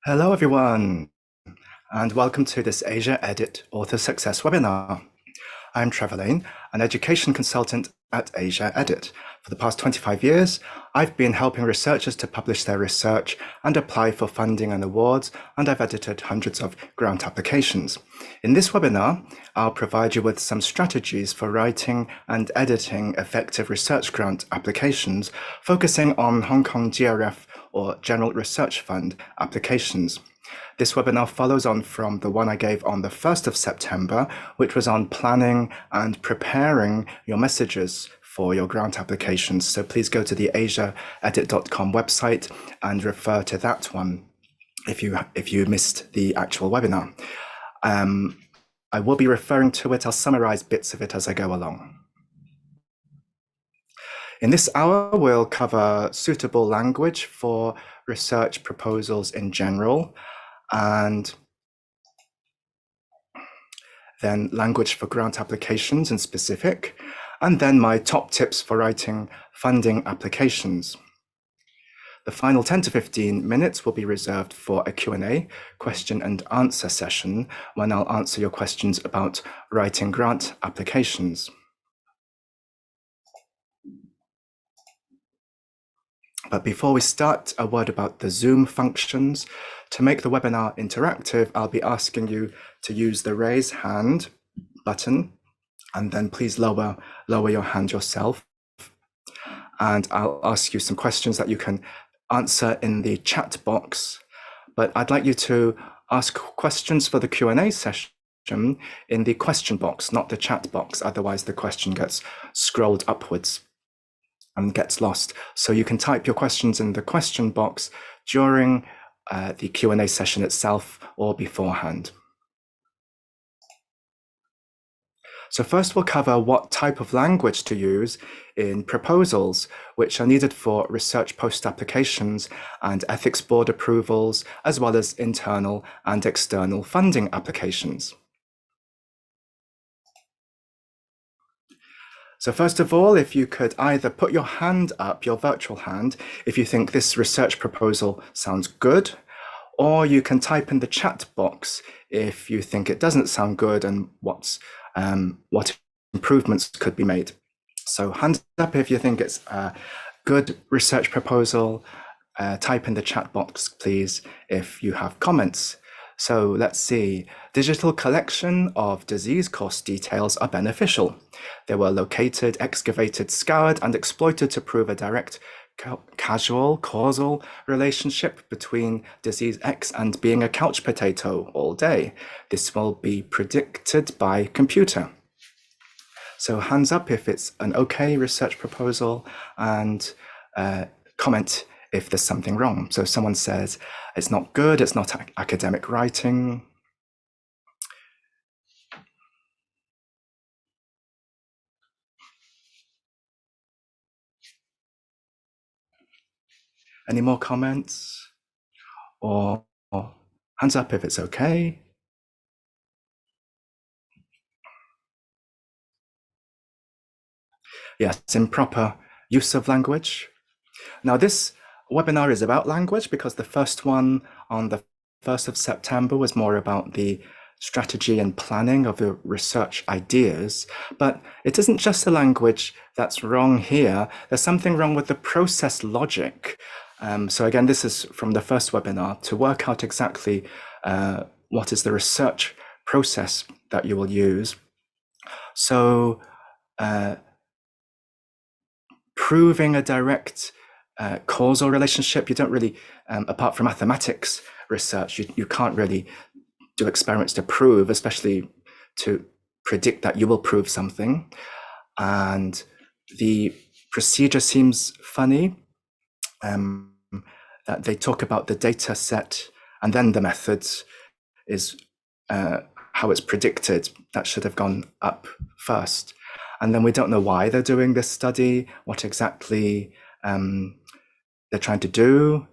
Hello, everyone, and welcome to this AsiaEdit Author Success webinar. I'm Trevor Lane, an education consultant at AsiaEdit. For the past 25 years, I've been helping researchers to publish their research and apply for funding and awards, and I've edited hundreds of grant applications. In this webinar, I'll provide you with some strategies for writing and editing effective research grant applications, focusing on Hong Kong GRF or General Research Fund applications. This webinar follows on from the one I gave on the 1st of September, which was on planning and preparing your messages for your grant applications. So please go to the asiaedit.com website and refer to that one if you missed the actual webinar. I will be referring to it. I'll summarize bits of it as I go along. In this hour, we'll cover suitable language for research proposals in general, and then language for grant applications in specific, and then my top tips for writing funding applications. The final 10 to 15 minutes will be reserved for a Q&A, question and answer session, when I'll answer your questions about writing grant applications. But before we start, a word about the Zoom functions. To make the webinar interactive, I'll be asking you to use the raise hand button, and then please lower your hand yourself. And I'll ask you some questions that you can answer in the chat box. But I'd like you to ask questions for the Q&A session in the question box, not the chat box. Otherwise, the question gets scrolled upwards and gets lost. So you can type your questions in the question box during the Q&A session itself or beforehand. So first we'll cover what type of language to use in proposals, which are needed for research post applications and ethics board approvals, as well as internal and external funding applications. So first of all, if you could either put your hand up, your virtual hand, if you think this research proposal sounds good, or you can type in the chat box if you think it doesn't sound good and what improvements could be made. So hands up if you think it's a good research proposal. Type in the chat box, please, if you have comments. So let's see. Digital collection of disease course details are beneficial. They were located, excavated, scoured, and exploited to prove a direct causal relationship between disease X and being a couch potato all day. This will be predicted by computer. So hands up if it's an okay research proposal, and comment if there's something wrong. So if someone says it's not good, it's not academic writing. Any more comments? Or hands up if it's okay. Yes, improper use of language. Now this webinar is about language because the first one on the 1st of September was more about the strategy and planning of the research ideas, but it isn't just the language that's wrong here. There's something wrong with the process logic. So again, this is from the first webinar to work out exactly what is the research process that you will use. So proving a direct causal relationship, you don't really, apart from mathematics research, you can't really do experiments to prove, especially to predict that you will prove something. And the procedure seems funny, that they talk about the data set and then the methods is how it's predicted. That should have gone up first. And then we don't know why they're doing this study, what exactly they're trying to do.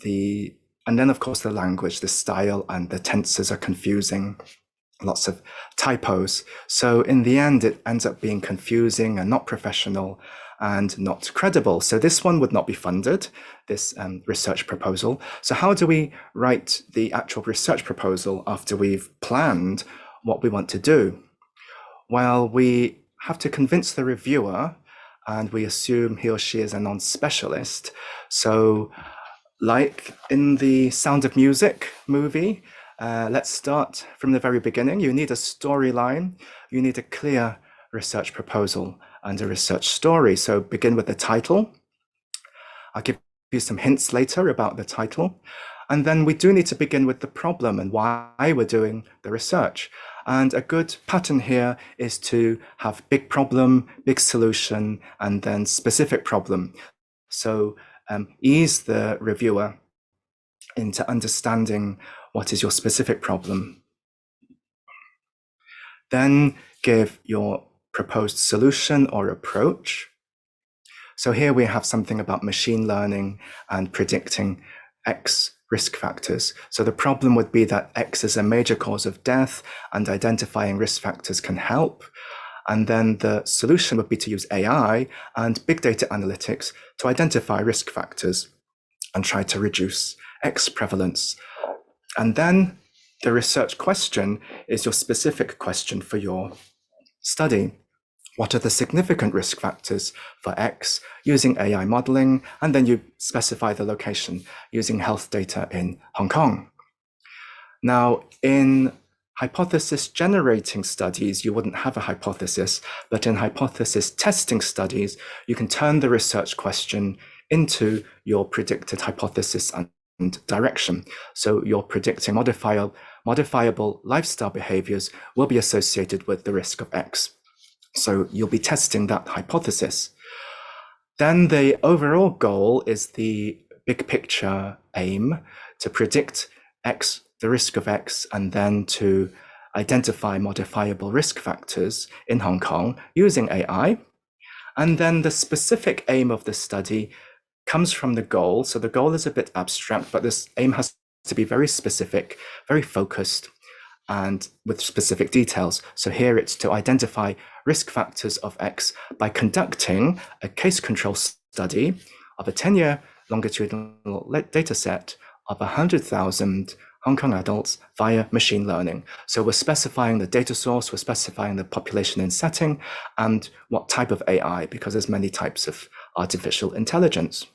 And then of course the language, the style and the tenses are confusing, lots of typos. So in the end, it ends up being confusing and not professional. and not credible. So this one would not be funded, this research proposal. So how do we write the actual research proposal after we've planned what we want to do? Well, we have to convince the reviewer, and we assume he or she is a non-specialist. So like in the Sound of Music movie, let's start from the very beginning. You need a storyline. You need a clear research proposal and a research story. So begin with the title. I'll give you some hints later about the title. And then we do need to begin with the problem and why we're doing the research. And a good pattern here is to have big problem, big solution, and then specific problem. So ease the reviewer into understanding what is your specific problem. Then give your proposed solution or approach. So here we have something about machine learning and predicting X risk factors. So the problem would be that X is a major cause of death and identifying risk factors can help. And then the solution would be to use AI and big data analytics to identify risk factors and try to reduce X prevalence. And then the research question is your specific question for your study. What are the significant risk factors for X using AI modeling? And then you specify the location using health data in Hong Kong. Now, in hypothesis generating studies, you wouldn't have a hypothesis, but in hypothesis testing studies, you can turn the research question into your predicted hypothesis and direction. So you're predicting modifiable lifestyle behaviors will be associated with the risk of X. So you'll be testing that hypothesis. Then the overall goal is the big picture aim to predict X, the risk of X, and then to identify modifiable risk factors in Hong Kong using AI. And then the specific aim of the study comes from the goal. So the goal is a bit abstract, but this aim has to be very specific, very focused, and with specific details. So here it's to identify risk factors of X by conducting a case control study of a 10-year longitudinal data set of 100,000 Hong Kong adults via machine learning. So we're specifying the data source, we're specifying the population in setting, and what type of AI, because there's many types of artificial intelligence.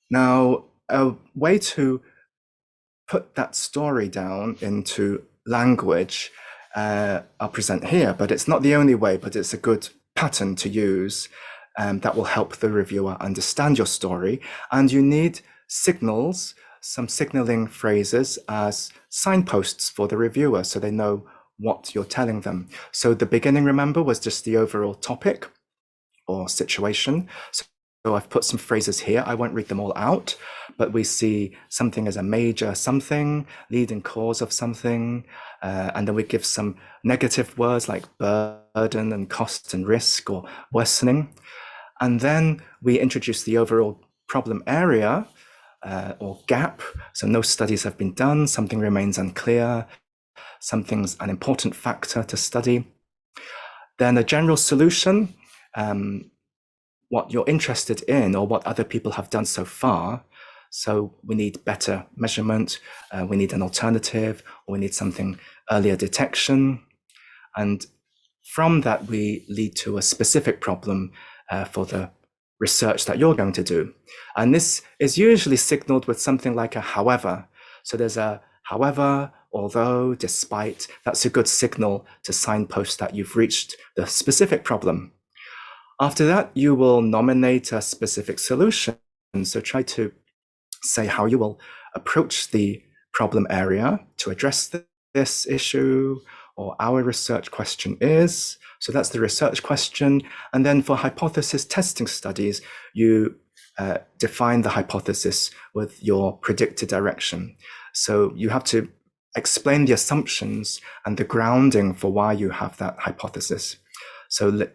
Now, a way to put that story down into language, I'll present here, but it's not the only way, but it's a good pattern to use that will help the reviewer understand your story. And you need signals, some signaling phrases as signposts for the reviewer so they know what you're telling them. So the beginning, remember, was just the overall topic or situation. So I've put some phrases here. I won't read them all out, but we see something as a major something, leading cause of something, and then we give some negative words like burden and cost and risk or worsening. And then we introduce the overall problem area or gap. So no studies have been done, something remains unclear, something's an important factor to study. Then a general solution, what you're interested in or what other people have done so far. So we need better measurement, we need an alternative, or we need something earlier detection. And from that, we lead to a specific problem for the research that you're going to do. And this is usually signaled with something like a however. So there's a however, although, despite. That's a good signal to signpost that you've reached the specific problem. After that, you will nominate a specific solution. So try to say how you will approach the problem area to address this issue, or our research question is. So that's the research question. And then for hypothesis testing studies, you define the hypothesis with your predicted direction. So you have to explain the assumptions and the grounding for why you have that hypothesis. So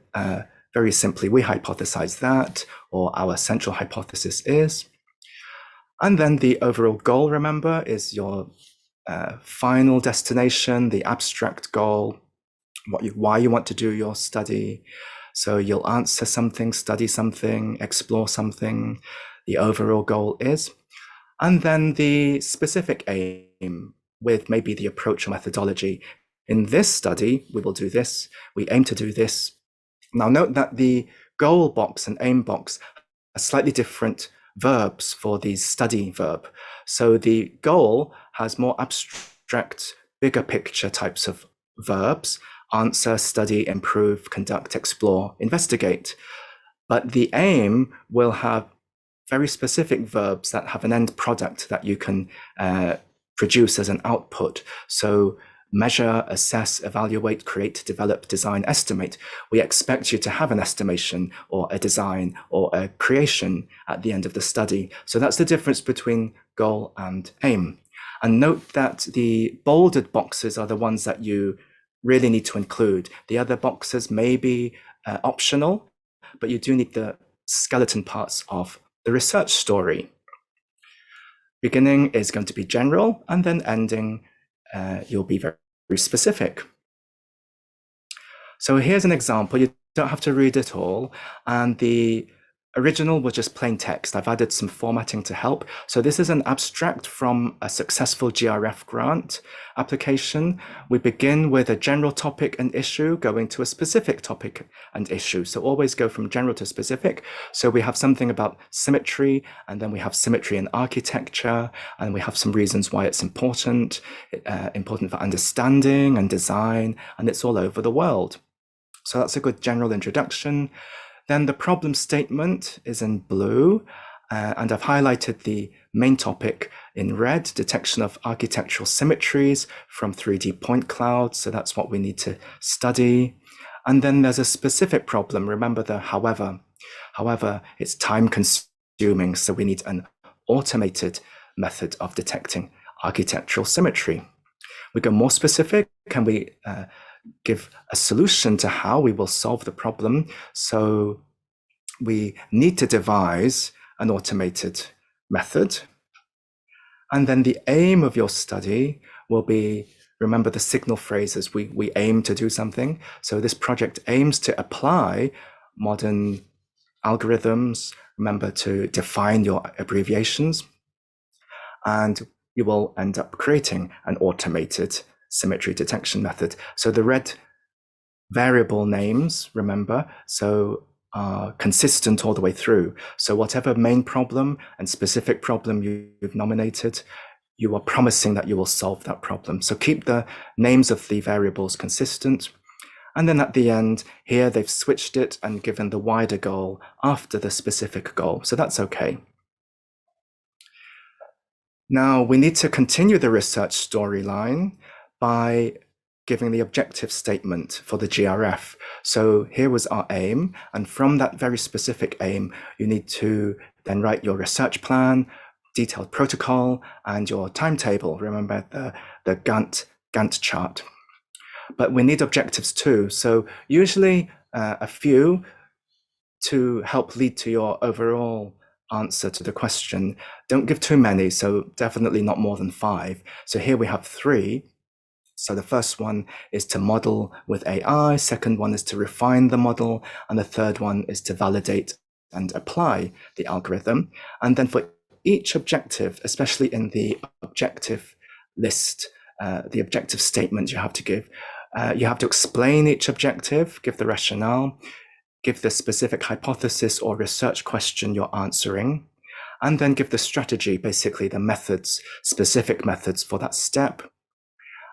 very simply, we hypothesize that, or our central hypothesis is. And then the overall goal, remember, is your final destination, the abstract goal, why you want to do your study. So you'll answer something, study something, explore something. The overall goal is. And then the specific aim with maybe the approach or methodology. In this study, we will do this. We aim to do this. Now note that the goal box and aim box are slightly different verbs for the study verb. So the goal has more abstract, bigger picture types of verbs: answer, study, improve, conduct, explore, investigate. But the aim will have very specific verbs that have an end product that you can produce as an output. So measure, assess, evaluate, create, develop, design, estimate. We expect you to have an estimation or a design or a creation at the end of the study. So that's the difference between goal and aim. And note that the bolded boxes are the ones that you really need to include. The other boxes may be optional, but you do need the skeleton parts of the research story. Beginning is going to be general, and then ending, you'll be very specific. So here's an example. You don't have to read it all. And the original was just plain text. I've added some formatting to help. So this is an abstract from a successful GRF grant application. We begin with a general topic and issue, going to a specific topic and issue. So always go from general to specific. So we have something about symmetry, and then we have symmetry in architecture, and we have some reasons why it's important for understanding and design, and it's all over the world. So that's a good general introduction. Then the problem statement is in blue, and I've highlighted the main topic in red: detection of architectural symmetries from 3D point clouds. So that's what we need to study. And then there's a specific problem. Remember the however. However, it's time consuming, so we need an automated method of detecting architectural symmetry. We go more specific, and we give a solution to how we will solve the problem. So we need to devise an automated method. And then the aim of your study will be, remember the signal phrases, we aim to do something. So this project aims to apply modern algorithms. Remember to define your abbreviations, and you will end up creating an automated symmetry detection method. So the red variable names, remember, so are consistent all the way through. So whatever main problem and specific problem you've nominated, you are promising that you will solve that problem. So keep the names of the variables consistent. And then at the end here, they've switched it and given the wider goal after the specific goal. So that's okay. Now we need to continue the research storyline by giving the objective statement for the GRF. So here was our aim, and from that very specific aim, you need to then write your research plan, detailed protocol, and your timetable. Remember the Gantt chart. But we need objectives too. So usually a few to help lead to your overall answer to the question. Don't give too many, so definitely not more than 5. So here we have 3. So the first one is to model with AI, second one is to refine the model, and the third one is to validate and apply the algorithm. And then for each objective, especially in the objective list, the objective statement you have to give, you have to explain each objective, give the rationale, give the specific hypothesis or research question you're answering, and then give the strategy, basically the methods, specific methods for that step.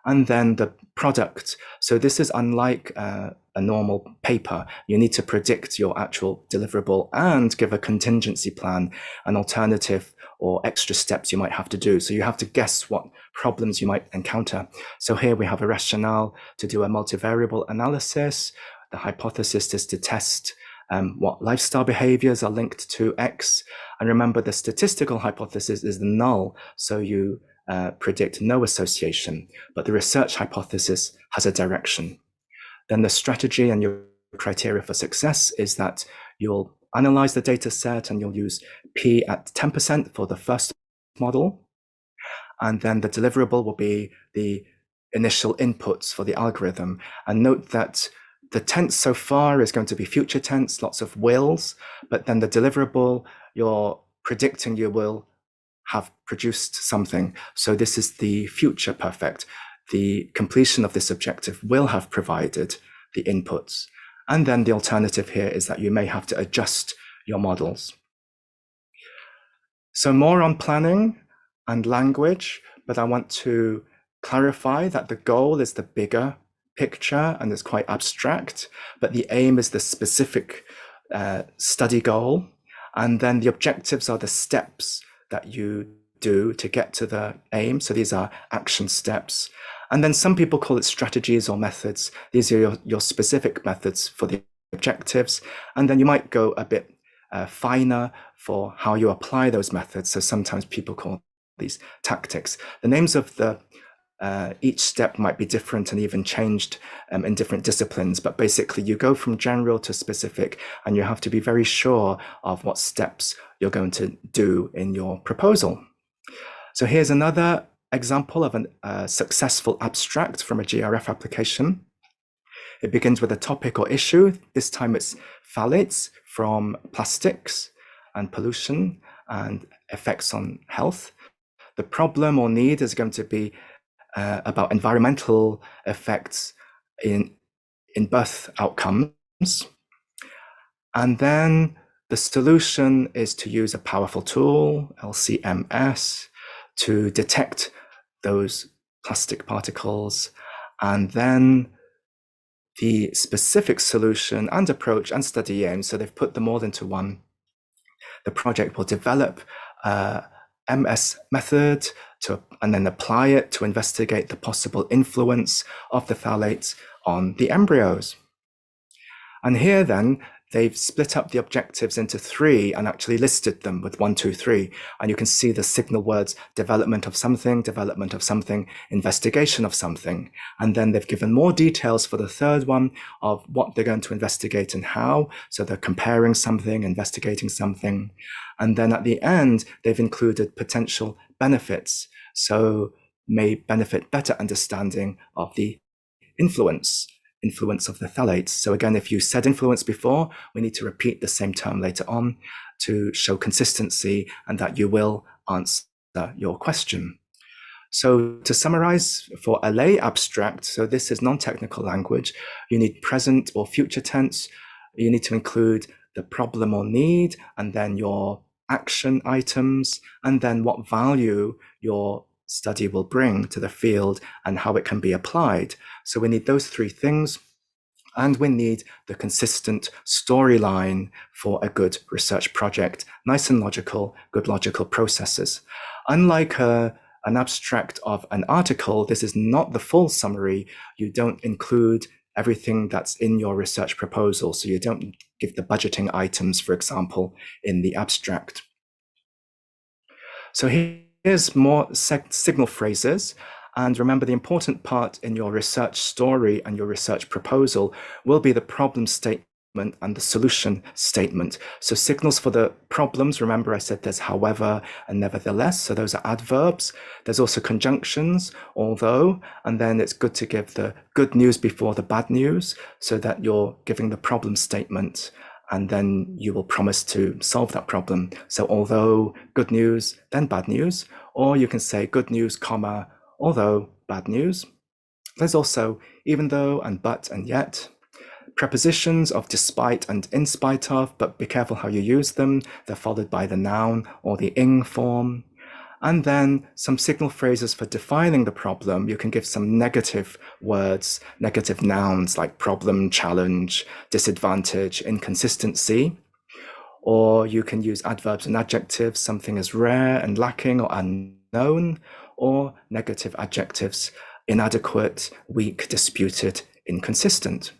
And then the product. So this is unlike a normal paper. You need to predict your actual deliverable and give a contingency plan, an alternative or extra steps you might have to do. So you have to guess what problems you might encounter. So here we have a rationale to do a multivariable analysis. The hypothesis is to test what lifestyle behaviors are linked to X. And remember, the statistical hypothesis is the null. So you predict no association, but the research hypothesis has a direction. Then the strategy and your criteria for success is that you'll analyze the data set and you'll use P at 10% for the first model. And then the deliverable will be the initial inputs for the algorithm. And note that the tense so far is going to be future tense, lots of wills, but then the deliverable, you're predicting you will have produced something. So this is the future perfect. The completion of this objective will have provided the inputs. And then the alternative here is that you may have to adjust your models. So more on planning and language, but I want to clarify that the goal is the bigger picture and it's quite abstract, but the aim is the specific study goal. And then the objectives are the steps that you do to get to the aim. So these are action steps. And then some people call it strategies or methods. These are your specific methods for the objectives. And then you might go a bit finer for how you apply those methods. So sometimes people call these tactics. The names of the each step might be different and even changed in different disciplines, but basically you go from general to specific and you have to be very sure of what steps you're going to do in your proposal. So here's another example of a successful abstract from a GRF application. It begins with a topic or issue. This time it's phthalates from plastics and pollution and effects on health. The problem or need is going to be about environmental effects in birth outcomes. And then the solution is to use a powerful tool, LCMS, to detect those plastic particles. And then the specific solution and approach and study aim, so they've put them all into one. The project will develop MS method and then apply it to investigate the possible influence of the phthalates on the embryos. And here then, they've split up the objectives into 3 and actually listed them with 1, 2, 3. And you can see the signal words, development of something, investigation of something. And then they've given more details for the third one of what they're going to investigate and how. So they're comparing something, investigating something. And then at the end, they've included potential benefits. So may benefit better understanding of the influence of the phthalates. So again, if you said influence before, we need to repeat the same term later on to show consistency and that you will answer your question. So to summarize for a lay abstract, so this is non-technical language, you need present or future tense. You need to include the problem or need, and then your action items, and then what value your study will bring to the field and how it can be applied. So we need those 3 things, and we need the consistent storyline for a good research project, nice and logical, good logical processes. Unlike an abstract of an article, this is not the full summary. You don't include everything that's in your research proposal. So you don't give the budgeting items, for example, in the abstract. So here's more signal phrases. And remember, the important part in your research story and your research proposal will be the problem statement and the solution statement. So signals for the problems, remember I said there's however and nevertheless, so those are adverbs. There's also conjunctions, although, and then it's good to give the good news before the bad news so that you're giving the problem statement and then you will promise to solve that problem. So although good news, then bad news, or you can say good news, comma, although bad news. There's also even though and but and yet. Prepositions of despite and in spite of, but be careful how you use them. They're followed by the noun or the ing form. And then some signal phrases for defining the problem. You can give some negative words, negative nouns like problem, challenge, disadvantage, inconsistency. Or you can use adverbs and adjectives, something is rare and lacking or unknown, or negative adjectives, inadequate, weak, disputed, inconsistent.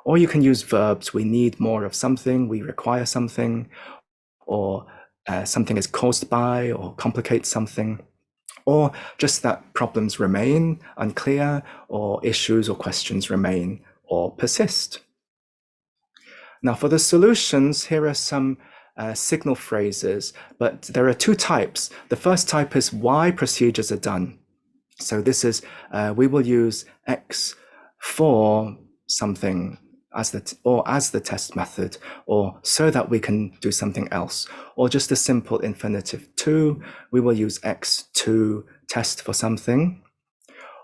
Or you can use verbs, we need more of something, we require something, or something is caused by or complicates something, or just that problems remain unclear, or issues or questions remain or persist. Now for the solutions, here are some signal phrases, but there are 2 types. The first type is why procedures are done. So this is, we will use X for something as the test method, or so that we can do something else, or just a simple infinitive to, we will use X to test for something,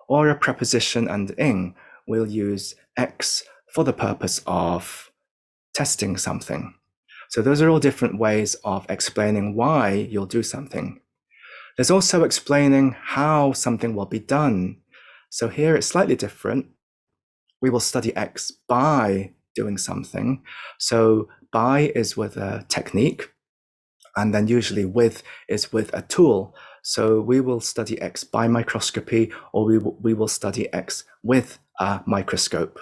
or a preposition and ing, we'll use X for the purpose of testing something. So those are all different ways of explaining why you'll do something. There's also explaining how something will be done. So here it's slightly different. We will study X by doing something. So by is with a technique, and then usually with is with a tool. So we will study X by microscopy, or we will study X with a microscope.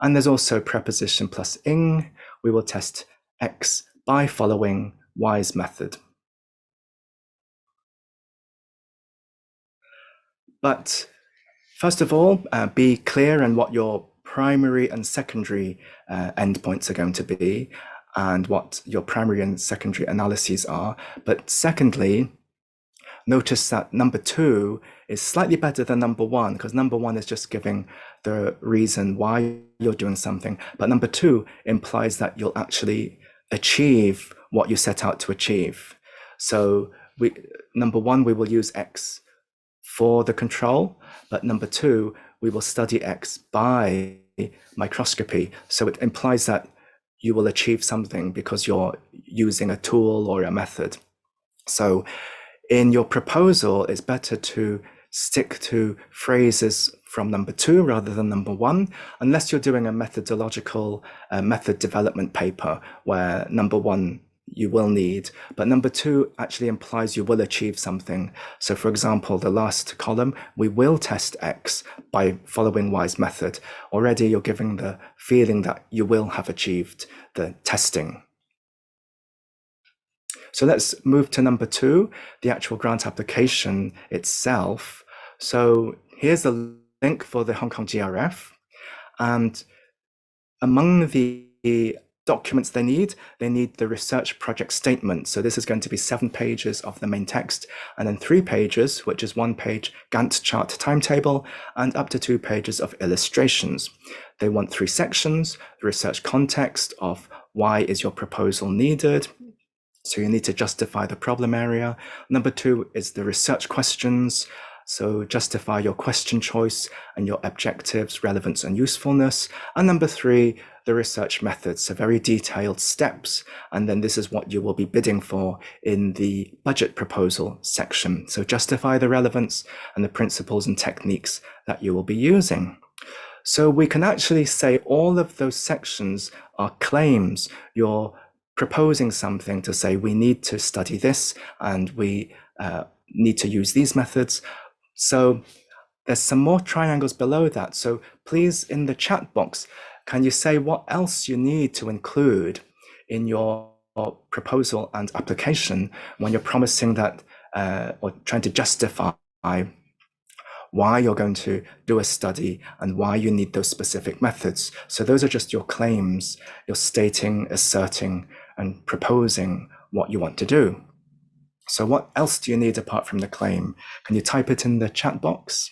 And there's also preposition plus ing. We will test X by following Y's method. But first of all, be clear on what your primary and secondary endpoints are going to be, and what your primary and secondary analyses are. But secondly, notice that number 2 is slightly better than number 1, because number 1 is just giving the reason why you're doing something. But number 2 implies that you'll actually achieve what you set out to achieve. So number 1, we will use X for the control, but number 2, we will study X by microscopy. So it implies that you will achieve something because you're using a tool or a method. So in your proposal, it's better to stick to phrases from number 2 rather than number 1, unless you're doing a methodological method development paper where number 1 you will need, but number 2 actually implies you will achieve something. So for example, the last column, we will test X by following Y's method. Already you're giving the feeling that you will have achieved the testing. So let's move to number 2, the actual grant application itself. So here's the link for the Hong Kong GRF. And among the documents they need the research project statement. So this is going to be 7 pages of the main text, and then 3 pages, which is 1 page Gantt chart timetable, and up to 2 pages of illustrations. They want 3 sections: the research context of why is your proposal needed. So you need to justify the problem area. Number 2 is the research questions. So justify your question choice and your objectives, relevance and usefulness. And number 3, the research methods, so very detailed steps. And then this is what you will be bidding for in the budget proposal section. So justify the relevance and the principles and techniques that you will be using. So we can actually say all of those sections are claims. You're proposing something to say, we need to study this and we need to use these methods. So there's some more triangles below that. So please, in the chat box, can you say what else you need to include in your proposal and application when you're promising that or trying to justify why you're going to do a study and why you need those specific methods. So those are just your claims. You're stating, asserting, and proposing what you want to do. So what else do you need apart from the claim? Can you type it in the chat box?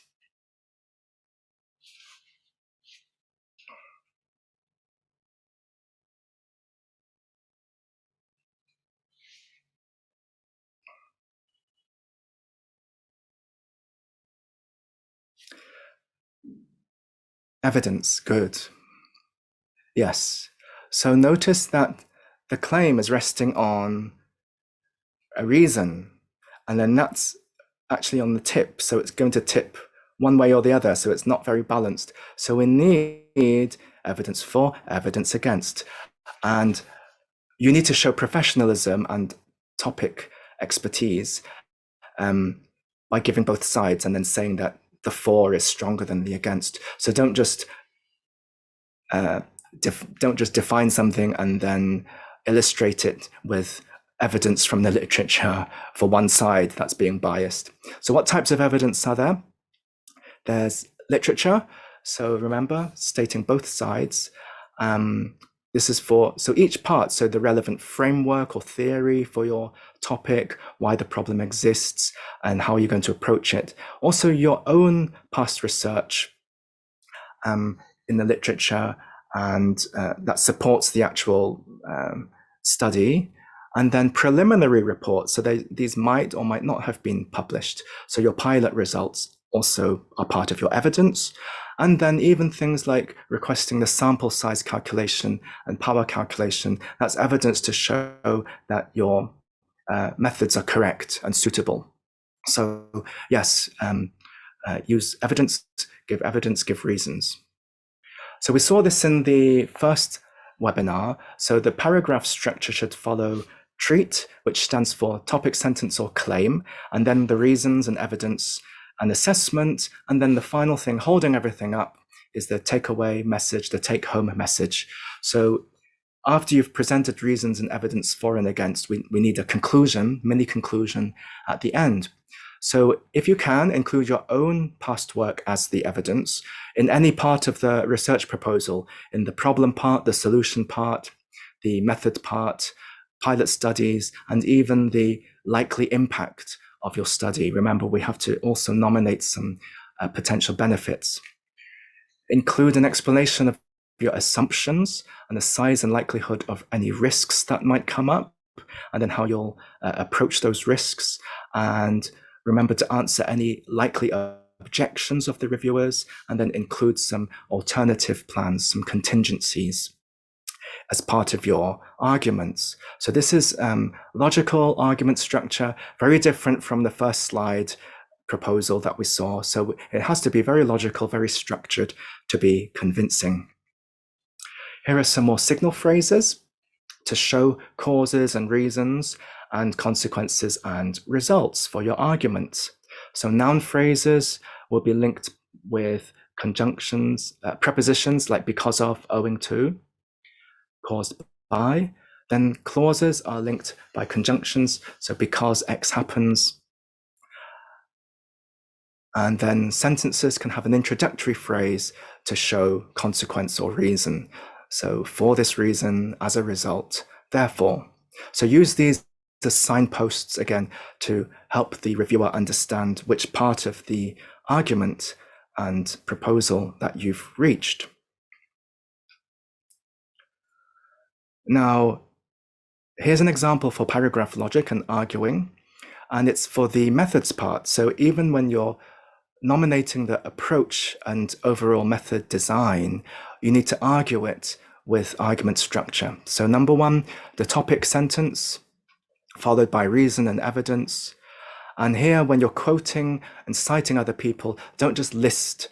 Evidence, good. Yes. So notice that the claim is resting on a reason, and then that's actually on the tip. So it's going to tip one way or the other. So it's not very balanced. So we need evidence for, evidence against. And you need to show professionalism and topic expertise by giving both sides and then saying that the for is stronger than the against. So don't just define something and then illustrate it with evidence from the literature for one side that's being biased. So what types of evidence are there? There's literature. So remember, stating both sides. This is for, so each part, so the relevant framework or theory for your topic, why the problem exists, and how you're going to approach it. Also your own past research in the literature, and that supports the actual study. And then preliminary reports, so these might or might not have been published. So your pilot results also are part of your evidence. And then even things like requesting the sample size calculation and power calculation, that's evidence to show that your methods are correct and suitable. So yes, use evidence, give reasons. So we saw this in the first webinar. So the paragraph structure should follow treat, which stands for topic, sentence, or claim, and then the reasons and evidence and assessment. And then the final thing holding everything up is the takeaway message, the take-home message. So after you've presented reasons and evidence for and against, we need a conclusion, mini conclusion at the end. So if you can, include your own past work as the evidence in any part of the research proposal, in the problem part, the solution part, the method part, pilot studies, and even the likely impact of your study. Remember, we have to also nominate some potential benefits. Include an explanation of your assumptions and the size and likelihood of any risks that might come up, and then how you'll approach those risks. And remember to answer any likely objections of the reviewers, and then include some alternative plans, some contingencies as part of your arguments. So this is logical argument structure, very different from the first slide proposal that we saw. So it has to be very logical, very structured to be convincing. Here are some more signal phrases to show causes and reasons and consequences and results for your arguments. So noun phrases will be linked with conjunctions, prepositions like because of, owing to, caused by. Then clauses are linked by conjunctions, so because X happens. And then sentences can have an introductory phrase to show consequence or reason. So for this reason, as a result, therefore. So use these as signposts again to help the reviewer understand which part of the argument and proposal that you've reached. Now, here's an example for paragraph logic and arguing, and it's for the methods part. So even when you're nominating the approach and overall method design, you need to argue it with argument structure. So number one, the topic sentence, followed by reason and evidence. And here, when you're quoting and citing other people, don't just list,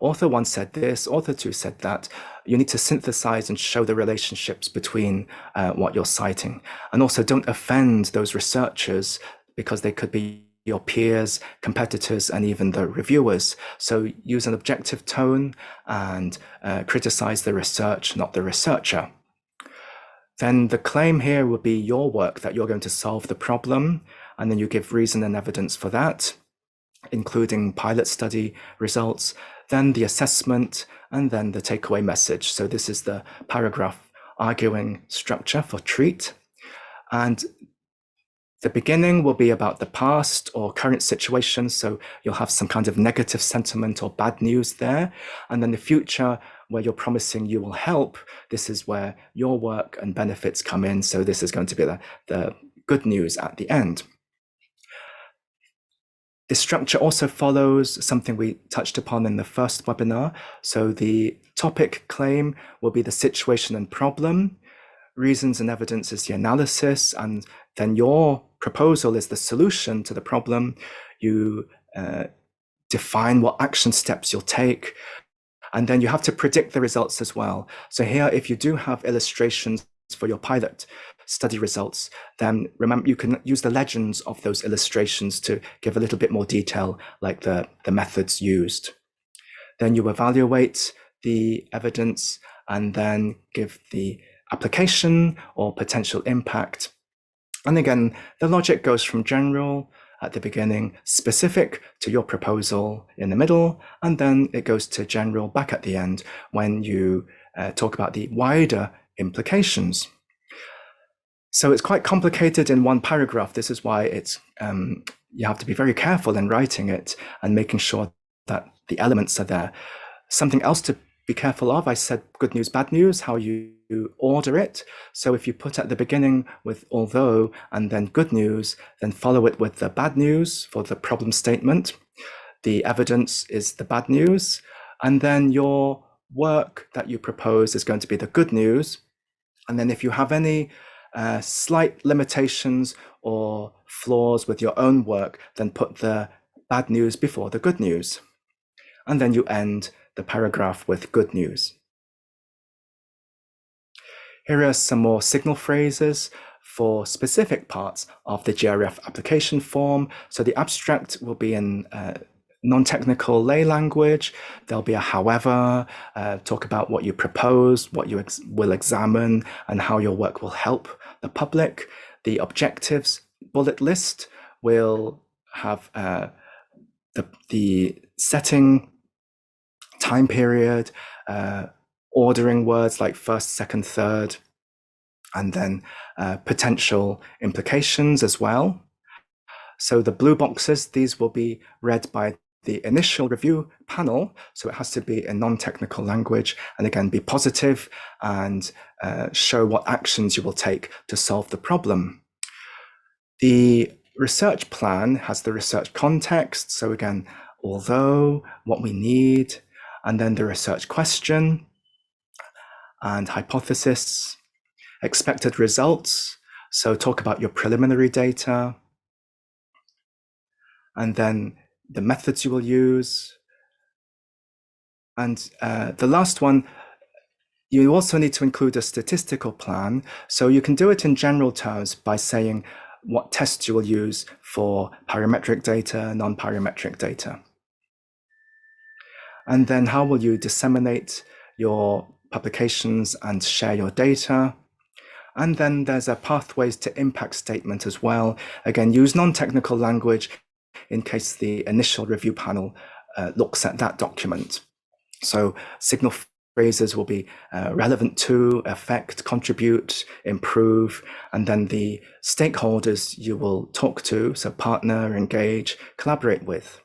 author one said this, author two said that. You need to synthesize and show the relationships between what you're citing. And also don't offend those researchers, because they could be your peers, competitors, and even the reviewers. So use an objective tone and criticize the research, not the researcher. Then the claim here would be your work, that you're going to solve the problem, and then you give reason and evidence for that, including pilot study results, then the assessment, and then the takeaway message. So this is the paragraph arguing structure for treat. And the beginning will be about the past or current situation. So you'll have some kind of negative sentiment or bad news there. And then the future, where you're promising you will help. This is where your work and benefits come in. So this is going to be the good news at the end. This structure also follows something we touched upon in the first webinar. So the topic claim will be the situation and problem. Reasons and evidence is the analysis, and then your proposal is the solution to the problem. You define what action steps you'll take, and then you have to predict the results as well. So here, if you do have illustrations for your pilot study results, then remember you can use the legends of those illustrations to give a little bit more detail, like the methods used. Then you evaluate the evidence and then give the application or potential impact. And again, the logic goes from general at the beginning, specific to your proposal in the middle, and then it goes to general back at the end when you talk about the wider implications. So it's quite complicated in one paragraph. This is why it's you have to be very careful in writing it and making sure that the elements are there. Something else to be careful of. I said good news, bad news, how you order it. So if you put at the beginning with although and then good news, then follow it with the bad news for the problem statement. The evidence is the bad news. And then your work that you propose is going to be the good news. And then if you have any slight limitations or flaws with your own work, then put the bad news before the good news. And then you end the paragraph with good news. Here are some more signal phrases for specific parts of the GRF application form. So the abstract will be in non-technical lay language. There'll be a however, talk about what you propose, what you will examine, and how your work will help the public. The objectives bullet list will have the setting, time period, ordering words like first, second, third, and then potential implications as well. So the blue boxes, these will be read by the initial review panel. So it has to be in non-technical language and again, be positive and show what actions you will take to solve the problem. The research plan has the research context. So again, although, what we need, and then the research question and hypothesis, expected results. So talk about your preliminary data, and then the methods you will use. And the last one, you also need to include a statistical plan. So you can do it in general terms by saying what tests you will use for parametric data, non-parametric data. And then how will you disseminate your publications and share your data? And then there's a pathways to impact statement as well. Again, use non-technical language in case the initial review panel looks at that document. So signal phrases will be relevant to, affect, contribute, improve, and then the stakeholders you will talk to, so partner, engage, collaborate with.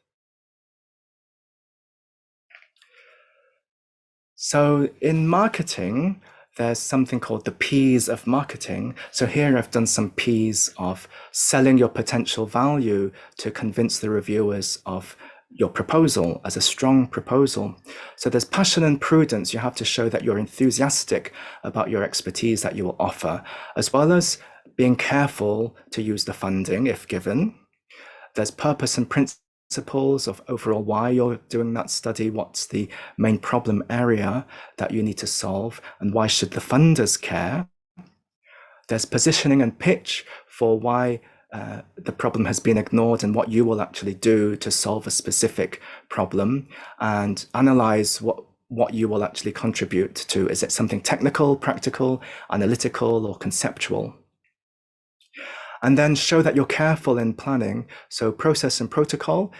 So in marketing, there's something called the P's of marketing. So here I've done some P's of selling your potential value to convince the reviewers of your proposal as a strong proposal. So there's passion and prudence. You have to show that you're enthusiastic about your expertise that you will offer, as well as being careful to use the funding if given. There's purpose and principles of overall why you're doing that study, what's the main problem area that you need to solve, and why should the funders care. There's positioning and pitch for why the problem has been ignored and what you will actually do to solve a specific problem, and analyze what you will actually contribute to. Is it something technical, practical, analytical, or conceptual? And then show that you're careful in planning. So process and protocol,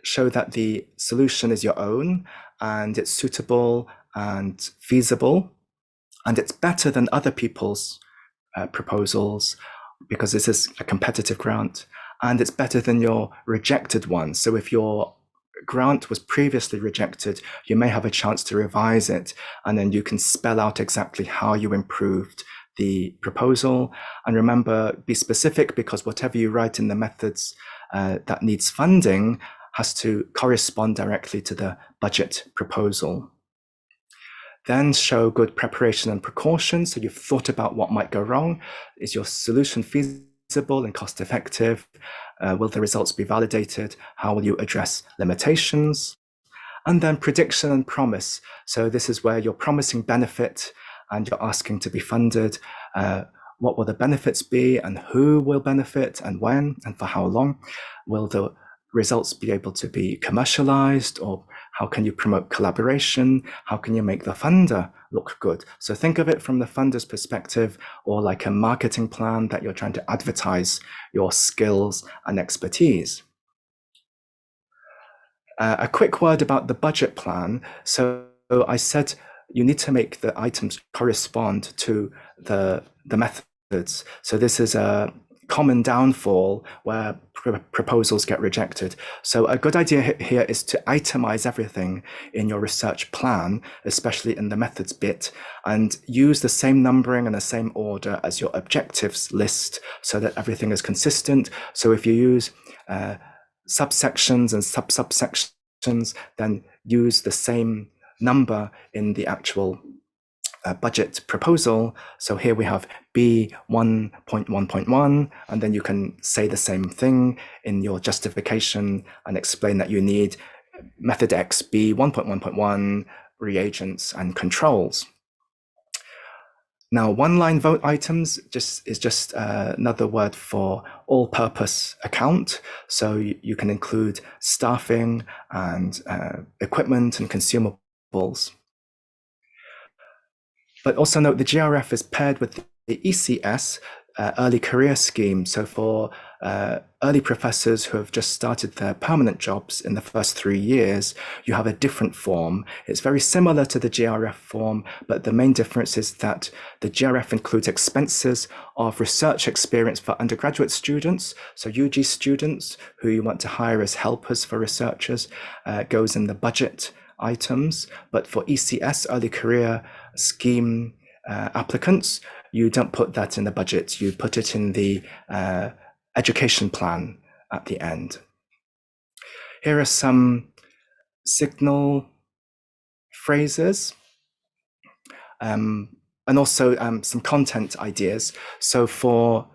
show that the solution is your own and it's suitable and feasible, and it's better than other people's proposals because this is a competitive grant, and it's better than your rejected one. So if your grant was previously rejected, you may have a chance to revise it, and then you can spell out exactly how you improved the proposal. And remember, be specific, because whatever you write in the methods that needs funding has to correspond directly to the budget proposal. Then show good preparation and precaution. So you've thought about what might go wrong. Is your solution feasible and cost effective? Will the results be validated? How will you address limitations? And then prediction and promise. So this is where you're promising benefit and you're asking to be funded. What will the benefits be, and who will benefit, and when, and for how long? Will the results be able to be commercialized, or how can you promote collaboration? How can you make the funder look good? So think of it from the funder's perspective, or like a marketing plan that you're trying to advertise your skills and expertise. A quick word about the budget plan. So I said you need to make the items correspond to the methods. So this is a common downfall where proposals get rejected. So a good idea here is to itemize everything in your research plan, especially in the methods bit, and use the same numbering and the same order as your objectives list so that everything is consistent. So if you use subsections and subsections, then use the same number in the actual budget proposal. So here we have B 1.1.1, and then you can say the same thing in your justification and explain that you need method X, B 1.1.1, reagents and controls. Now, one-line vote items is just another word for all-purpose account. So you can include staffing and equipment and consumables. But also note the GRF is paired with the ECS, early career scheme. So for early professors who have just started their permanent jobs in the first 3 years, you have a different form. It's very similar to the GRF form, but the main difference is that the GRF includes expenses of research experience for undergraduate students. So UG students who you want to hire as helpers for researchers goes in the budget items. But for ECS, early career scheme applicants, you don't put that in the budget. You put it in the education plan at the end. Here are some signal phrases and also some content ideas. So for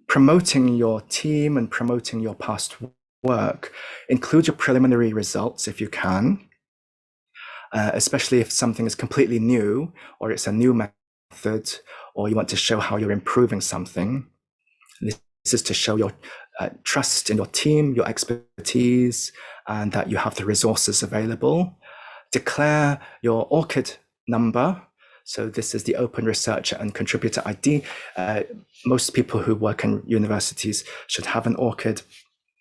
promoting your team and promoting your past work, include your preliminary results if you can. Especially if something is completely new, or it's a new method, or you want to show how you're improving something. This is to show your trust in your team, your expertise, and that you have the resources available. Declare your ORCID number. So this is the Open Researcher and Contributor ID. Most people who work in universities should have an ORCID.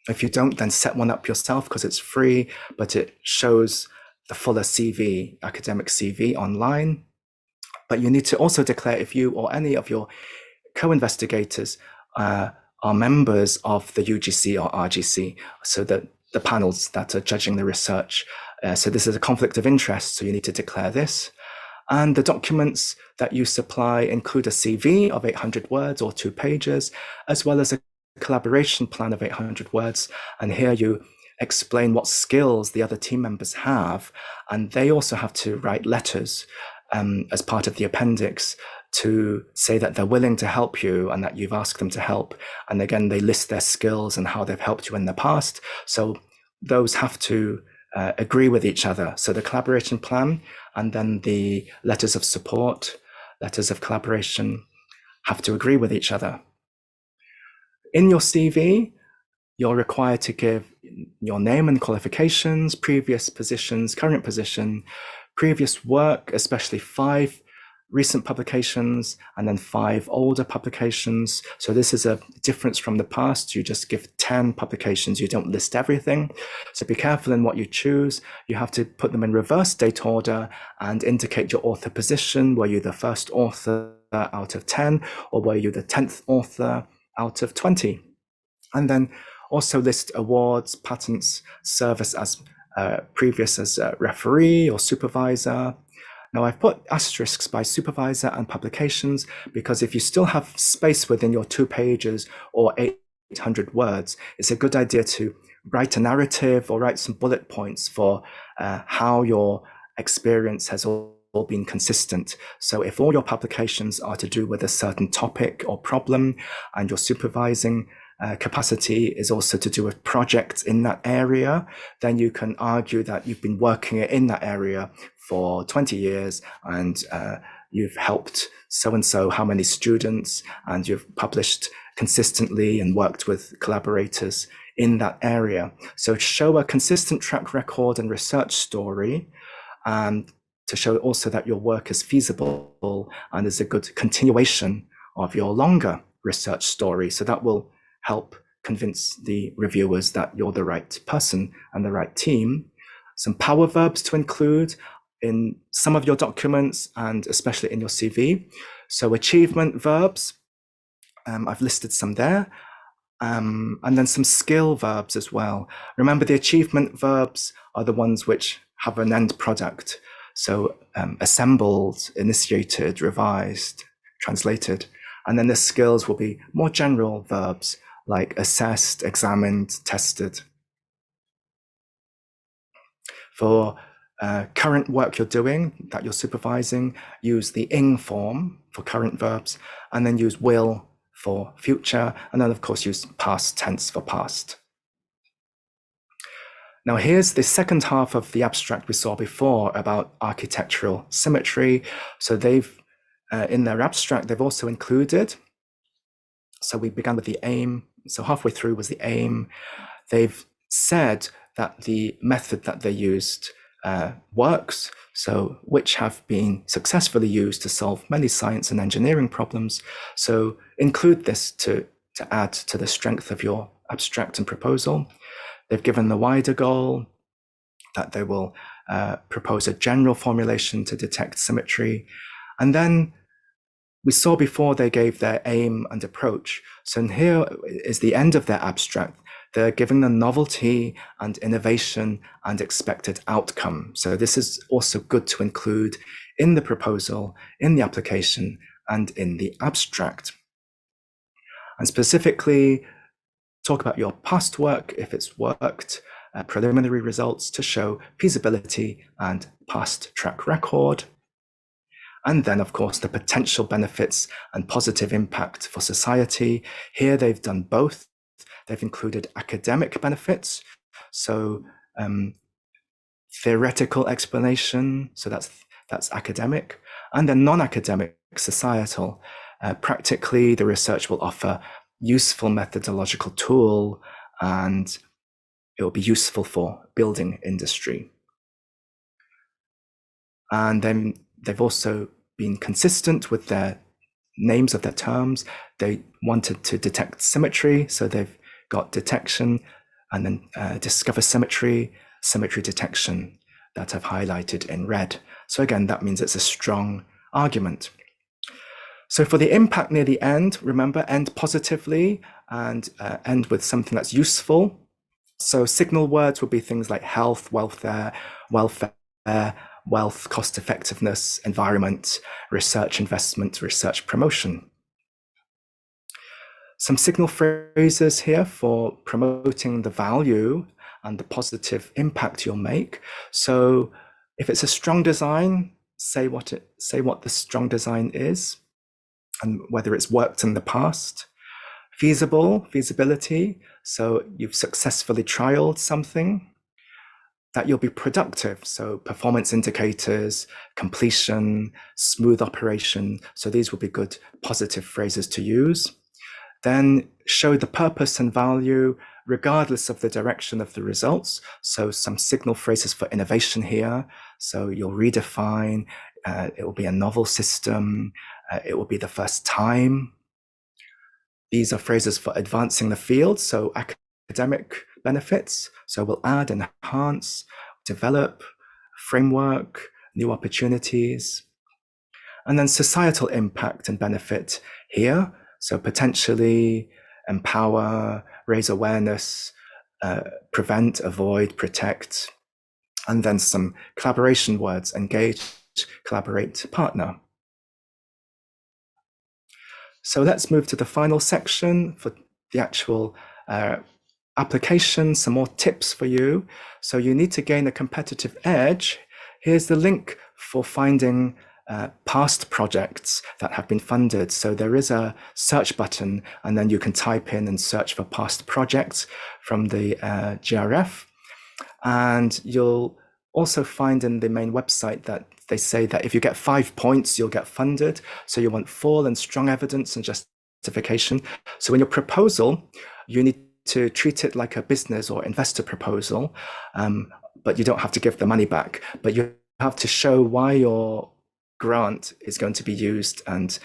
If you don't, then set one up yourself because it's free, but it shows the fuller CV, academic CV online. But you need to also declare if you or any of your co-investigators are members of the UGC or RGC, so that the panels that are judging the research. So this is a conflict of interest, so you need to declare this. And the documents that you supply include a CV of 800 words or 2 pages, as well as a collaboration plan of 800 words. And here you explain what skills the other team members have, and they also have to write letters as part of the appendix to say that they're willing to help you and that you've asked them to help. And again, they list their skills and how they've helped you in the past. So those have to agree with each other. So the collaboration plan and then the letters of support, letters of collaboration have to agree with each other. In your CV, you're required to give your name and qualifications, previous positions, current position, previous work, especially 5 recent publications, and then 5 older publications. So this is a difference from the past. You just give 10 publications. You don't list everything. So be careful in what you choose. You have to put them in reverse date order and indicate your author position. Were you the first author out of 10, or were you the 10th author out of 20? And then also list awards, patents, service as previous as a referee or supervisor. Now I've put asterisks by supervisor and publications because if you still have space within your 2 pages or 800 words, it's a good idea to write a narrative or write some bullet points for how your experience has all been consistent. So if all your publications are to do with a certain topic or problem, and your supervising capacity is also to do with projects in that area, then you can argue that you've been working in that area for 20 years and you've helped so-and-so how many students, and you've published consistently and worked with collaborators in that area. So show a consistent track record and research story, and to show also that your work is feasible and is a good continuation of your longer research story. So that will help convince the reviewers that you're the right person and the right team. Some power verbs to include in some of your documents and especially in your CV. So achievement verbs, I've listed some there. and then some skill verbs as well. Remember, the achievement verbs are the ones which have an end product. So assembled, initiated, revised, translated. And then the skills will be more general verbs like assessed, examined, tested. For current work you're doing, that you're supervising, use the ing form for current verbs, and then use will for future, and then of course use past tense for past. Now here's the second half of the abstract we saw before about architectural symmetry. So they've, in their abstract, they've also included, so we began with the aim, so halfway through was the aim. They've said that the method that they used works, so which have been successfully used to solve many science and engineering problems. So include this to add to the strength of your abstract and proposal. They've given the wider goal that they will propose a general formulation to detect symmetry. And then we saw before they gave their aim and approach. So here is the end of their abstract. They're giving the novelty and innovation and expected outcome. So this is also good to include in the proposal, in the application, and in the abstract. And specifically, talk about your past work, if it's worked, preliminary results to show feasibility and past track record. And then, of course, the potential benefits and positive impact for society. Here they've done both. They've included academic benefits, so theoretical explanation, so that's academic, and then non-academic, societal. Practically, the research will offer useful methodological tool, and it will be useful for building industry. And then they've also been consistent with their names of their terms. They wanted to detect symmetry, so they've got detection and then discover symmetry, symmetry detection that I've highlighted in red. So again, that means it's a strong argument. So for the impact near the end, remember, end positively and end with something that's useful. So signal words would be things like health, welfare, wealth, cost effectiveness, environment, research investment, research promotion. Some signal phrases here for promoting the value and the positive impact you'll make. So if it's a strong design, say what the strong design is and whether it's worked in the past. Feasibility, so you've successfully trialed something. That you'll be productive, so performance indicators, completion, smooth operation. So these will be good positive phrases to use. Then show the purpose and value regardless of the direction of the results. So some signal phrases for innovation here. So you'll redefine, it will be a novel system, it will be the first time. These are phrases for advancing the field, so academic benefits. So we'll add, enhance, develop, framework, new opportunities. And then societal impact and benefit here. So potentially empower, raise awareness, prevent, avoid, protect. And then some collaboration words, engage, collaborate, partner. So let's move to the final section for the actual application, some more tips for you. So you need to gain a competitive edge. Here's the link for finding past projects that have been funded. So there is a search button, and then you can type in and search for past projects from the GRF. And you'll also find in the main website that they say that if you get 5 points, you'll get funded. So you want full and strong evidence and justification. So in your proposal, you need to treat it like a business or investor proposal, but you don't have to give the money back. But you have to show why your grant is going to be used and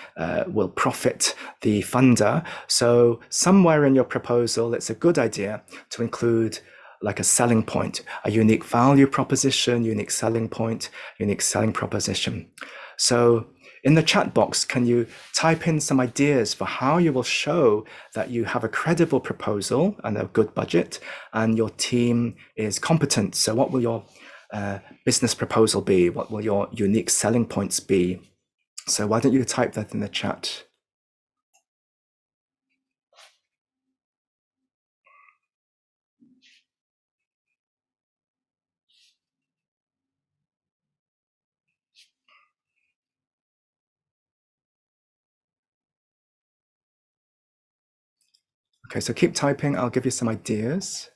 will profit the funder. So somewhere in your proposal, it's a good idea to include like a selling point, a unique value proposition, unique selling point, unique selling proposition. So In the chat box, can you type in some ideas for how you will show that you have a credible proposal and a good budget and your team is competent? So what will your business proposal be? What will your unique selling points be? So why don't you type that in the chat? Okay, so keep typing. I'll give you some ideas.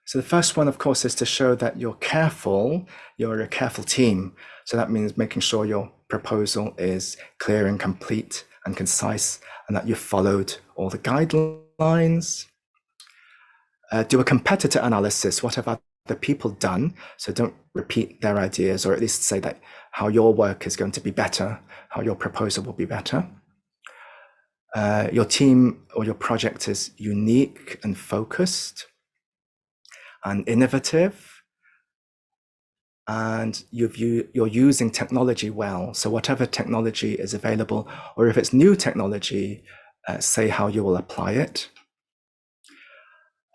So the first one, of course, is to show that you're a careful team. So that means making sure your proposal is clear and complete and concise, and that you've followed all the guidelines. Do a competitor analysis. What have other people done? So don't repeat their ideas, or at least say that how your work is going to be better, how your proposal will be better. Your team or your project is unique and focused and innovative, and you're using technology well. So whatever technology is available, or if it's new technology, say how you will apply it.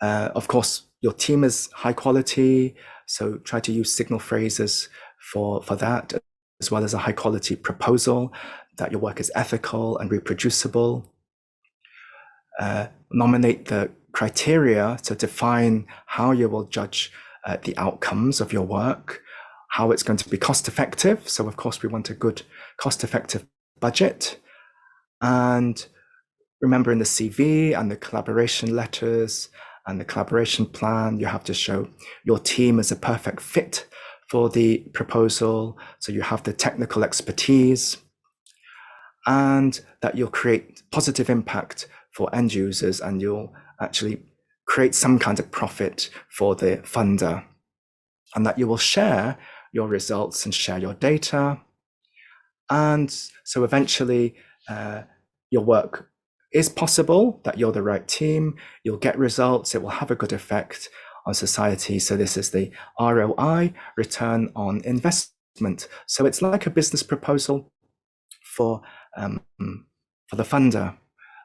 Of course, your team is high quality, so try to use signal phrases for that, as well as a high quality proposal, that your work is ethical and reproducible. Nominate the criteria to define how you will judge the outcomes of your work, how it's going to be cost effective. So of course we want a good cost effective budget. And remember, in the CV and the collaboration letters and the collaboration plan, you have to show your team is a perfect fit for the proposal. So you have the technical expertise, and that you'll create positive impact for end users, and you'll actually create some kind of profit for the funder, and that you will share your results and share your data. And so eventually your work is possible, that you're the right team, you'll get results, it will have a good effect on society. So this is the ROI, return on investment. So it's like a business proposal for the funder.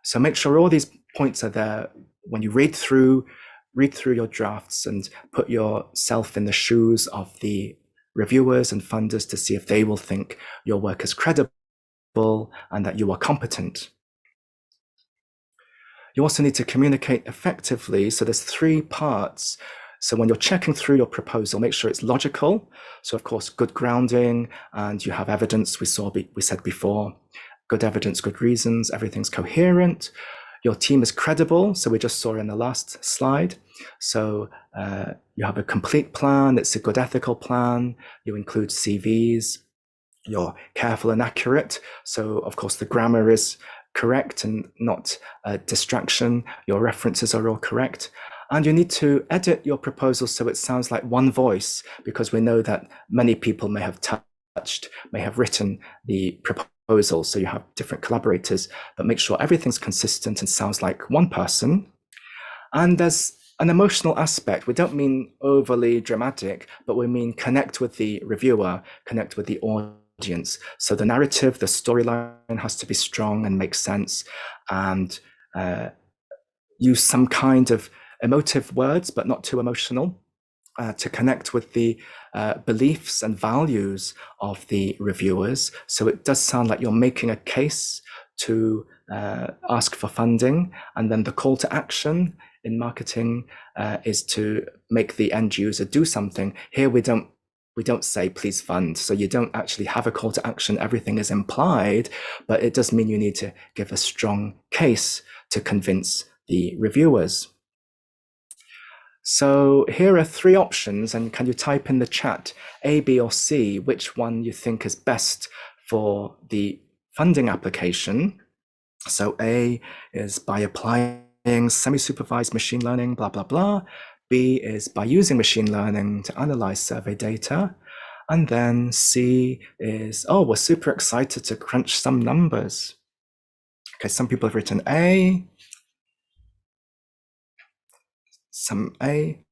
So make sure all these points are there when you read through your drafts, and put yourself in the shoes of the reviewers and funders to see if they will think your work is credible and that you are competent. You also need to communicate effectively. So there's 3 parts. So when you're checking through your proposal, make sure it's logical. So of course, good grounding, and you have evidence. We said before, good evidence, good reasons, everything's coherent. Your team is credible. So we just saw in the last slide. So you have a complete plan. It's a good ethical plan. You include CVs. You're careful and accurate. So of course the grammar is correct and not a distraction. Your references are all correct. And you need to edit your proposal so it sounds like one voice, because we know that many people may have written the proposal. So you have different collaborators, but make sure everything's consistent and sounds like one person. And there's an emotional aspect. We don't mean overly dramatic, but we mean connect with the reviewer, connect with the audience. So the narrative, the storyline has to be strong and make sense, and use some kind of emotive words, but not too emotional, to connect with the beliefs and values of the reviewers. So it does sound like you're making a case to ask for funding, and then the call to action in marketing is to make the end user do something. Here we don't say please fund, so you don't actually have a call to action. Everything is implied, but it does mean you need to give a strong case to convince the reviewers. So here are 3 options, and can you type in the chat A, B, or C, which one you think is best for the funding application? So A is by applying semi-supervised machine learning, blah, blah, blah. B is by using machine learning to analyze survey data. And then C is, oh, we're super excited to crunch some numbers. Okay, some people have written A, some A,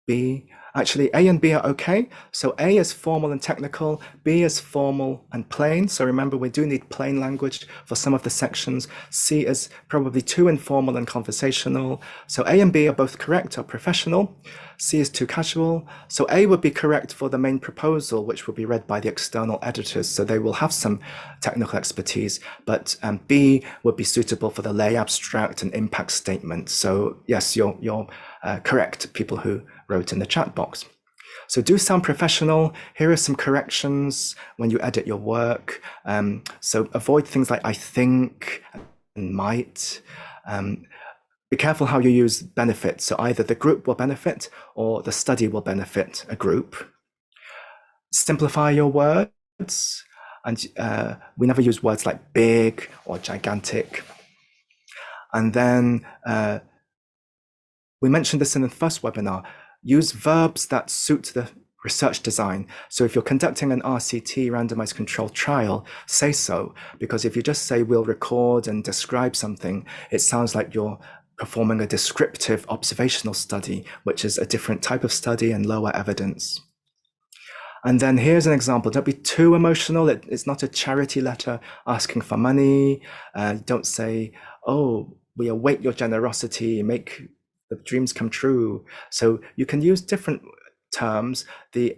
B. Actually, A and B are okay. So A is formal and technical, B is formal and plain. So remember, we do need plain language for some of the sections. C is probably too informal and conversational. So A and B are both correct or professional. C is too casual. So A would be correct for the main proposal, which will be read by the external editors. So they will have some technical expertise, but B would be suitable for the lay abstract and impact statement. So yes, you're correct, people who wrote in the chat box. So do sound professional. Here are some corrections when you edit your work. So avoid things like I think and might. Be careful how you use benefit. So either the group will benefit or the study will benefit a group. Simplify your words. And we never use words like big or gigantic. And then we mentioned this in the first webinar. Use verbs that suit the research design. So if you're conducting an RCT, randomized controlled trial, say so, because if you just say we'll record and describe something, it sounds like you're performing a descriptive observational study, which is a different type of study and lower evidence. And then here's an example. Don't be too emotional. It's not a charity letter asking for money. Don't say, oh, we await your generosity, make the dreams come true. So you can use different terms. The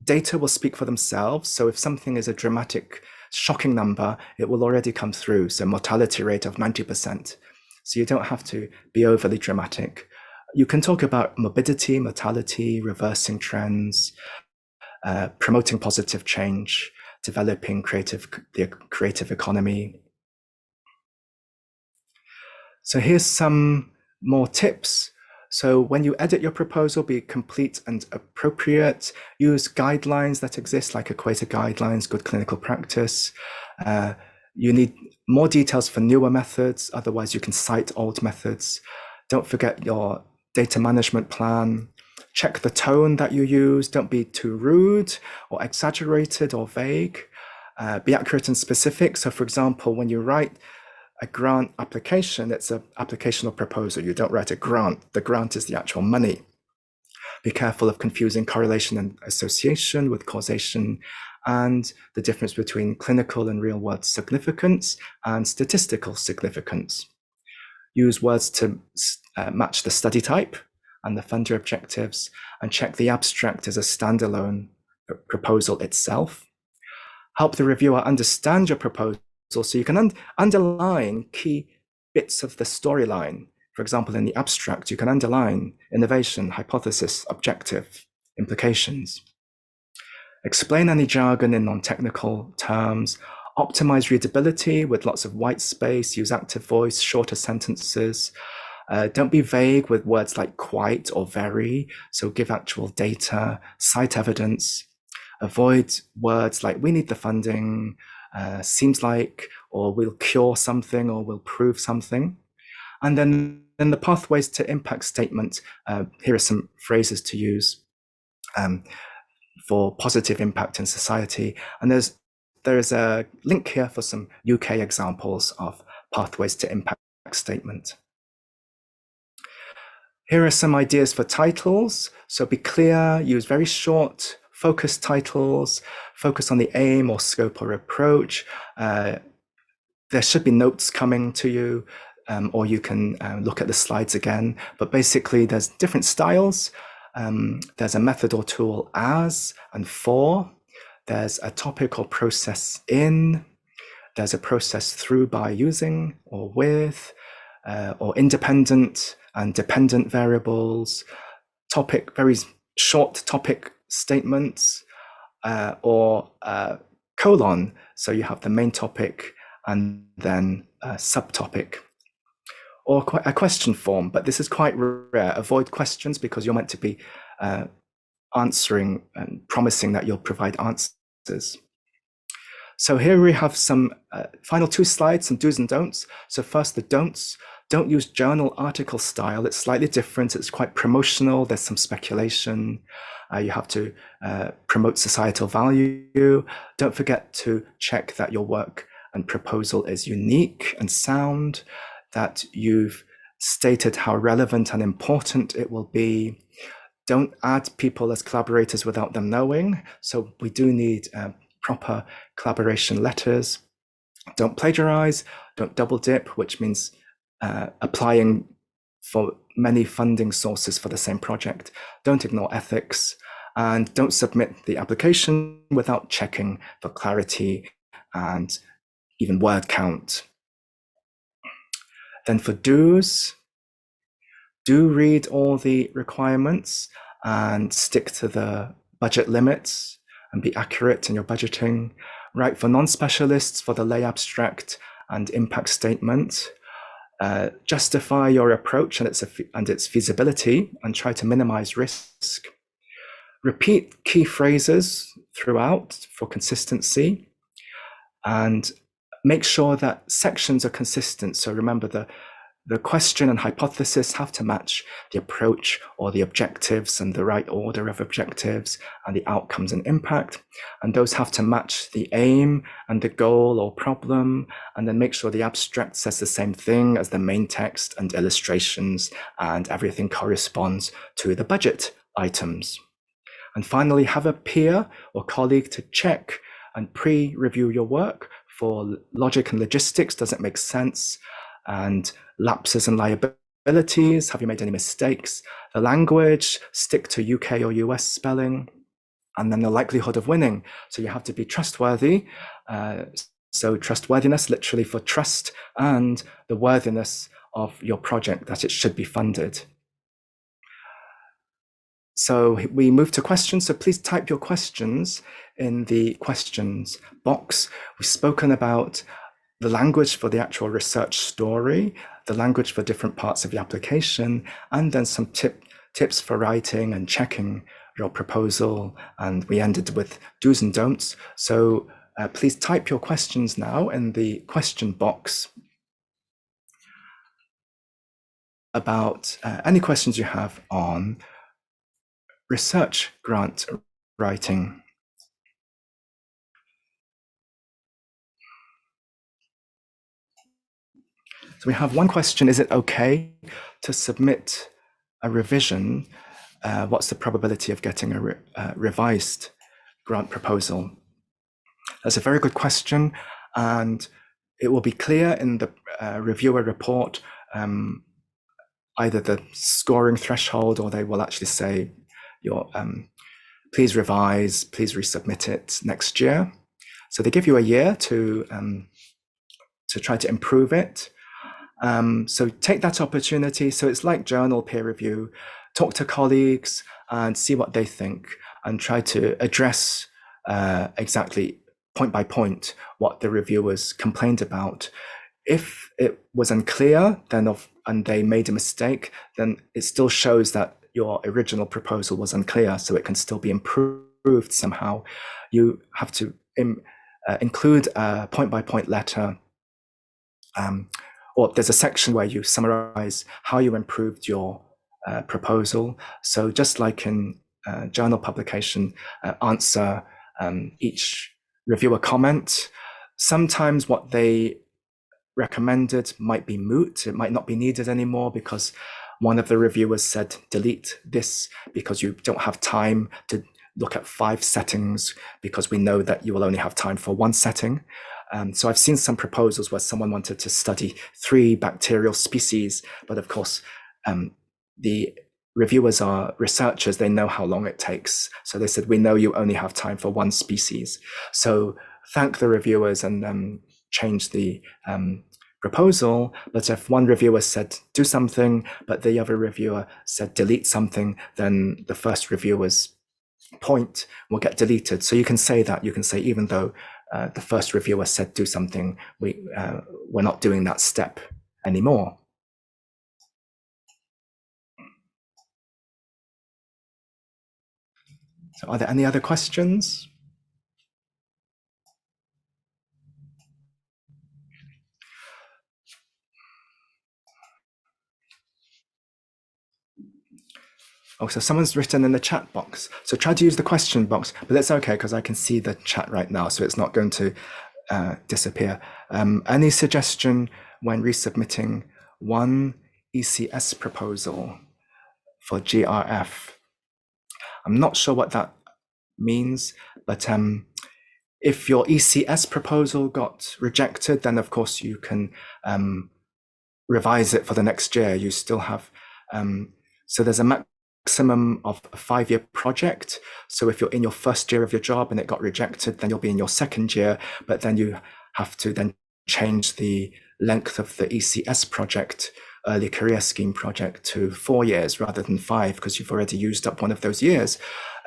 data will speak for themselves. So if something is a dramatic, shocking number, it will already come through. So mortality rate of 90%. So you don't have to be overly dramatic. You can talk about morbidity, mortality, reversing trends, promoting positive change, developing the creative economy. So here's some more tips. So when you edit your proposal, be complete and appropriate. Use guidelines that exist, like equator guidelines, good clinical practice. You need more details for newer methods, otherwise you can cite old methods. Don't forget your data management plan. Check the tone that you use. Don't be too rude or exaggerated or vague. Be accurate and specific. So for example, when you write a grant application, it's an application or proposal. You don't write a grant. The grant is the actual money. Be careful of confusing correlation and association with causation, and the difference between clinical and real-world significance and statistical significance. Use words to match the study type and the funder objectives, and check the abstract as a standalone proposal itself. Help the reviewer understand your proposal, so you can underline key bits of the storyline. For example, in the abstract, you can underline innovation, hypothesis, objective, implications. Explain any jargon in non-technical terms. Optimize readability with lots of white space. Use active voice, shorter sentences. Don't be vague with words like quite or very. So give actual data, cite evidence. Avoid words like we need the funding, seems like, or we'll cure something, or we'll prove something. And then in the pathways to impact statement, here are some phrases to use for positive impact in society. And there is a link here for some UK examples of pathways to impact statement. Here are some ideas for titles. So be clear, use very short, focused titles, focus on the aim or scope or approach. There should be notes coming to you, or you can look at the slides again. But basically, there's different styles. There's a method or tool as and for. There's a topic or process in. There's a process through, by, using, or with, or independent and dependent variables. Topic, very short topic statements, or colon. So you have the main topic and then a subtopic. Or a question form, but this is quite rare. Avoid questions because you're meant to be answering and promising that you'll provide answers. So here we have some final two slides, some do's and don'ts. So first, the don'ts. Don't use journal article style. It's slightly different. It's quite promotional. There's some speculation. You have to promote societal value. Don't forget to check that your work and proposal is unique and sound, that you've stated how relevant and important it will be. Don't add people as collaborators without them knowing. So we do need proper collaboration letters. Don't plagiarize, don't double dip, which means applying for many funding sources for the same project. Don't ignore ethics, and don't submit the application without checking for clarity and even word count. Then for do's, do read all the requirements and stick to the budget limits and be accurate in your budgeting. Write for non-specialists for the lay abstract and impact statement. Justify your approach and its feasibility and try to minimize risk. Repeat key phrases throughout for consistency, and make sure that sections are consistent. So remember, the question and hypothesis have to match the approach or the objectives and the right order of objectives and the outcomes and impact. And those have to match the aim and the goal or problem, and then make sure the abstract says the same thing as the main text and illustrations, and everything corresponds to the budget items. And finally, have a peer or colleague to check and pre-review your work for logic and logistics. Does it make sense? And lapses and liabilities. Have you made any mistakes? The language, stick to UK or US spelling. And then the likelihood of winning. So you have to be trustworthy. So trustworthiness, literally for trust, and the worthiness of your project, that it should be funded. So we move to questions. So please type your questions in the questions box. We've spoken about the language for the actual research story, the language for different parts of the application, and then some tips for writing and checking your proposal. And we ended with do's and don'ts. So please type your questions now in the question box about any questions you have on research grant writing. So we have one question: is it okay to submit a revision? What's the probability of getting a revised grant proposal? That's a very good question, and it will be clear in the reviewer report, either the scoring threshold, or they will actually say, please revise, please resubmit it next year. So they give you a year to try to improve it. So take that opportunity. So it's like journal peer review. Talk to colleagues and see what they think, and try to address exactly point by point what the reviewers complained about. If it was unclear, and they made a mistake, then it still shows that your original proposal was unclear, so it can still be improved somehow. You have to include a point-by-point letter, or there's a section where you summarize how you improved your proposal. So just like in journal publication, answer each reviewer comment. Sometimes what they recommended might be moot. It might not be needed anymore because one of the reviewers said, delete this because you don't have time to look at 5 settings, because we know that you will only have time for 1 setting. So I've seen some proposals where someone wanted to study 3 bacterial species, but of course, the reviewers are researchers, they know how long it takes. So they said, we know you only have time for 1 species. So thank the reviewers and change the proposal. But if one reviewer said do something, but the other reviewer said delete something, then the first reviewer's point will get deleted. So you can say that, you can say, even though the first reviewer said do something, we're not doing that step anymore. So are there any other questions? Oh, so someone's written in the chat box. So try to use the question box, but that's okay because I can see the chat right now, so it's not going to disappear. Any suggestion when resubmitting one ECS proposal for GRF? I'm not sure what that means, but if your ECS proposal got rejected, then of course you can revise it for the next year. You still have, so there's a maximum of a 5-year project. So if you're in your first year of your job and it got rejected, then you'll be in your second year, but then you have to then change the length of the ECS project, early career scheme project, to 4 years rather than 5, because you've already used up one of those years.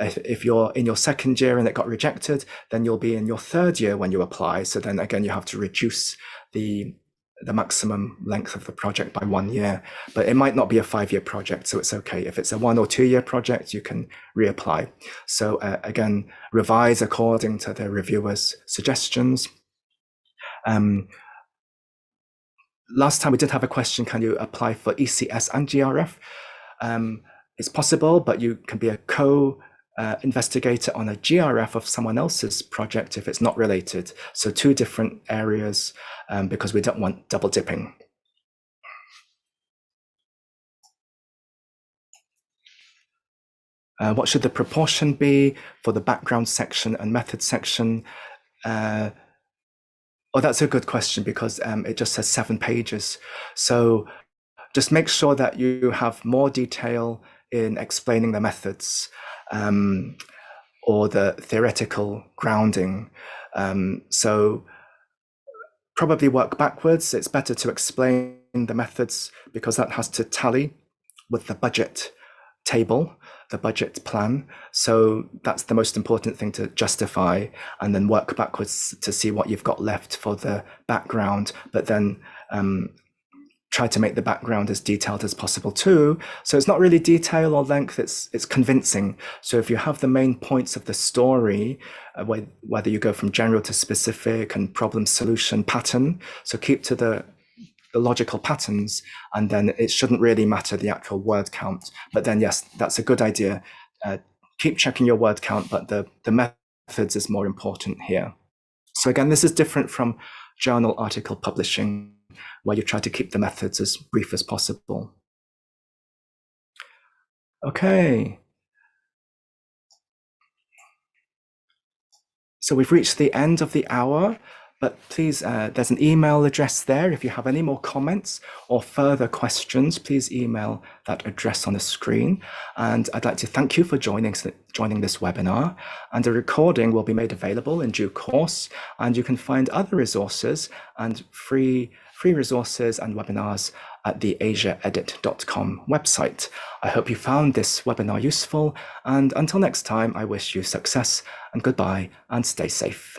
If you're in your second year and it got rejected, then you'll be in your third year when you apply. So then again, you have to reduce the maximum length of the project by 1 year, but it might not be a 5-year project, so it's okay. If it's a 1 or 2 year project, you can reapply. So again, revise according to the reviewer's suggestions. Last time we did have a question, can you apply for ECS and GRF? It's possible, but you can be a co-investigator on a GRF of someone else's project if it's not related. So 2 different areas, because we don't want double dipping. What should the proportion be for the background section and method section? Oh, that's a good question, because it just says 7 pages. So just make sure that you have more detail in explaining the methods or the theoretical grounding. So probably work backwards. It's better to explain the methods because that has to tally with the budget table, the budget plan. So that's the most important thing to justify, and then work backwards to see what you've got left for the background, but then try to make the background as detailed as possible too. So it's not really detail or length, it's convincing. So if you have the main points of the story, whether you go from general to specific and problem solution pattern, so keep to the logical patterns, and then it shouldn't really matter the actual word count. But then yes, that's a good idea. Keep checking your word count, but the methods is more important here. So again, this is different from journal article publishing, where you try to keep the methods as brief as possible. Okay. So we've reached the end of the hour, but please, there's an email address there. If you have any more comments or further questions, please email that address on the screen. And I'd like to thank you for joining this webinar. And the recording will be made available in due course. And you can find other resources and free resources and webinars at the AsiaEdit.com website. I hope you found this webinar useful. And until next time, I wish you success and goodbye and stay safe.